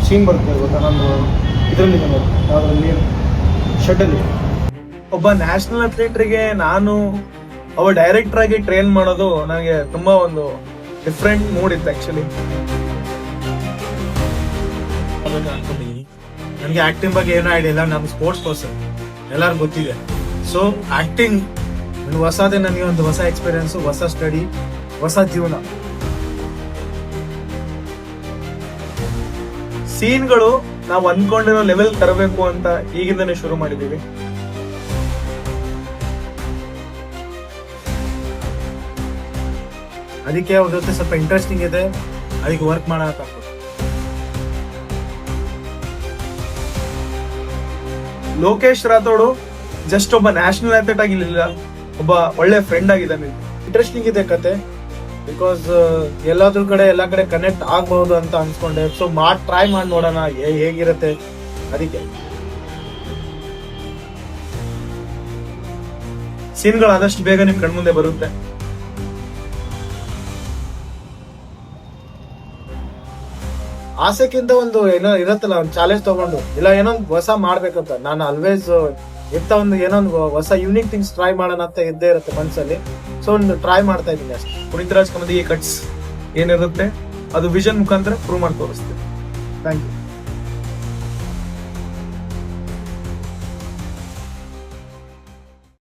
Scene ಬರುತ್ತೆ ಗೊತ್ತಾ, ನಾನು ಇದರಲ್ಲಿ ಯಾವುದರಲ್ಲಿ ಶೆಡ್ಡಲ್ಲಿ ಒಬ್ಬ ನ್ಯಾಷನಲ್ ಅಥ್ಲೀಟ್ರಿಗೆ ನಾನು ಅವ ಡೈರೆಕ್ಟರ್ ಆಗಿ ಟ್ರೈನ್ ಮಾಡೋದು ನನಗೆ ತುಂಬಾ ಒಂದು ಡಿಫ್ರೆಂಟ್ ಮೂಡ್ ಇತ್ತು ಆಕ್ಚುಲಿ. ಅನ್ಕೊಂಡಿದ್ದೀನಿ. ನನಗೆ ಆಕ್ಟಿಂಗ್ ಬಗ್ಗೆ ಏನೂ ಐಡಿಯಾ ಇಲ್ಲ, ನಾನು ಸ್ಪೋರ್ಟ್ಸ್ ಪರ್ಸನ್, ಎಲ್ಲರಿಗೂ ಗೊತ್ತಿದೆ. ಸೊ ಆಕ್ಟಿಂಗ್ ಹೊಸದೇ, ನನಗೆ ಒಂದು ಹೊಸ ಎಕ್ಸ್ಪೀರಿಯನ್ಸು, ಹೊಸ ಸ್ಟಡಿ, ಹೊಸ ಜೀವನ. ಸೀನ್ಗಳು ನಾವು ಅಂದ್ಕೊಂಡಿರೋ ಲೆವೆಲ್ ತರಬೇಕು ಅಂತ ಈಗಿಂದನೇ ಶುರು ಮಾಡಿದೀವಿ. ಅದಕ್ಕೆ ಅವ್ರ ಜೊತೆ ಸ್ವಲ್ಪ ಇಂಟ್ರೆಸ್ಟಿಂಗ್ ಇದೆ, ಅದಕ್ಕೆ ವರ್ಕ್ ಮಾಡಬೇಕು. ಲೋಕೇಶ್ ರಾಥೋಡು ಜಸ್ಟ್ ಒಬ್ಬ ನ್ಯಾಷನಲ್ ಅಥ್ಲೆಟ್ ಆಗಿರ್ಲಿಲ್ಲ, ಒಬ್ಬ ಒಳ್ಳೆ ಫ್ರೆಂಡ್ ಆಗಿದ್ದಾನೆ. ಇಂಟ್ರೆಸ್ಟಿಂಗ್ ಇದೆ ಕತೆ, ಬಿಕಾಸ್ ಎಲ್ಲಾ ಕಡೆ ಕನೆಕ್ಟ್ ಆಗಬಹುದು ಅಂತ ಅನ್ಸ್ಕೊಂಡೆ. ಸೊ ಟ್ರೈ ಮಾಡಿ ನೋಡೋಣ ಹೇಗಿರುತ್ತೆ. ಅದಕ್ಕೆ ಸೀನ್ಗಳು ಆದಷ್ಟು ಬೇಗ ನಿಮ್ ಕಣ್ಮುಂದೆ ಬರುತ್ತೆ. ಆಸೆಕ್ಕಿಂತ ಒಂದು ಏನೋ ಇರತ್ತಲ್ಲ, ಒಂದು ಚಾಲೆಂಜ್ ತಗೊಂಡು ಇಲ್ಲ ಏನೊಂದು ಹೊಸ ಮಾಡ್ಬೇಕಂತ ನಾನು ಆಲ್ವೇಸ್ ಇರ್ತಾ, ಒಂದು ಏನೊಂದು ಹೊಸ ಯೂನಿಕ್ ಥಿಂಗ್ಸ್ ಟ್ರೈ ಮಾಡೋಣ ಅಂತ ಇದ್ದೇ ಇರುತ್ತೆ ಮನ್ಸಲ್ಲಿ. ಸೊ ಒಂದು ಟ್ರೈ ಮಾಡ್ತಾ ಇದ್ದೀನಿ ಅಷ್ಟೇ. ಪುನೀತ್ ರಾಜ್ ಕಮದಿ ಕಟ್ಸ್ ಏನಿರುತ್ತೆ ಅದು ವಿಷನ್ ಮುಖಾಂತರ ಪ್ರೂವ್ ಮಾಡಿ ತೋರಿಸ್ತೀನಿ. Thank you.